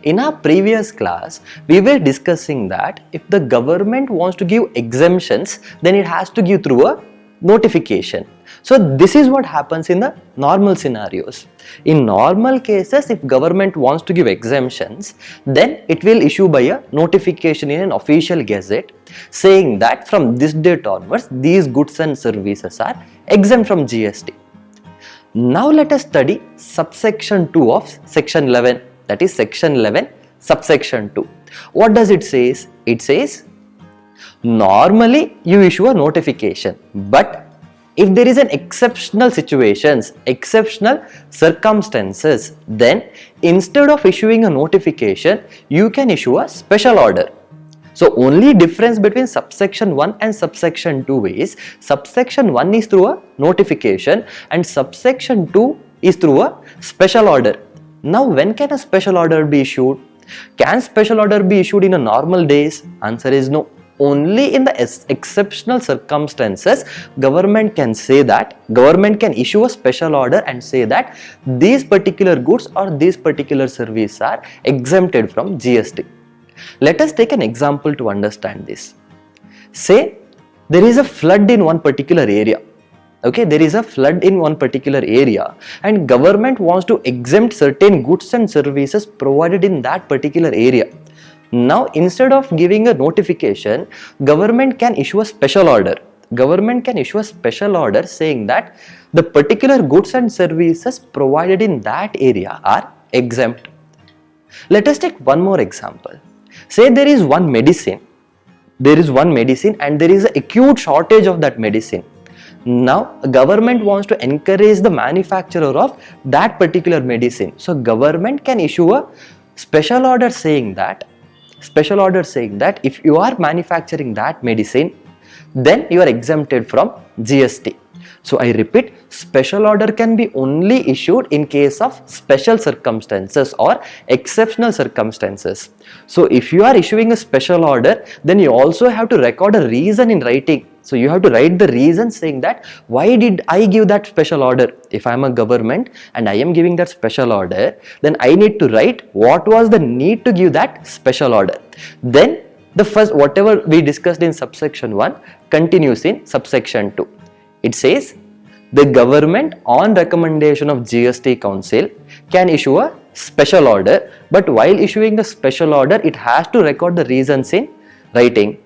In our previous class, we were discussing that if the government wants to give exemptions, then it has to give through a notification. So this is what happens in the normal scenarios. In normal cases, if government wants to give exemptions, then it will issue by a notification in an official gazette saying that from this date onwards, these goods and services are exempt from GST. Now let us study subsection 2 of section 11, that is section 11 subsection 2. What does it say? It says normally you issue a notification, but if there is an exceptional situations, exceptional circumstances, then instead of issuing a notification, you can issue a special order. So only difference between subsection 1 and subsection 2 is subsection 1 is through a notification and subsection 2 is through a special order. Now when can a special order be issued? Can special order be issued in a normal days? Answer is no. Only in the exceptional circumstances, government can say that, government can issue a special order and say that these particular goods or these particular services are exempted from GST. Let us take an example to understand this. Say there is a flood in one particular area. Okay, there is a flood in one particular area and government wants to exempt certain goods and services provided in that particular area. Now instead of giving a notification, government can issue a special order. Government can issue a special order saying that the particular goods and services provided in that area are exempt. Let us take one more example. Say there is one medicine and there is an acute shortage of that medicine. Now government wants to encourage the manufacturer of that particular medicine. So government can issue a special order saying that if you are manufacturing that medicine, then you are exempted from GST. So I repeat, special order can be only issued in case of special circumstances or exceptional circumstances. So if you are issuing a special order, then you also have to record a reason in writing. So you have to write the reason saying that why did I give that special order? If I am a government and I am giving that special order, then I need to write what was the need to give that special order. Then the first, whatever we discussed in subsection 1 continues in subsection 2. It says the government on recommendation of GST Council can issue a special order, but while issuing a special order, it has to record the reasons in writing.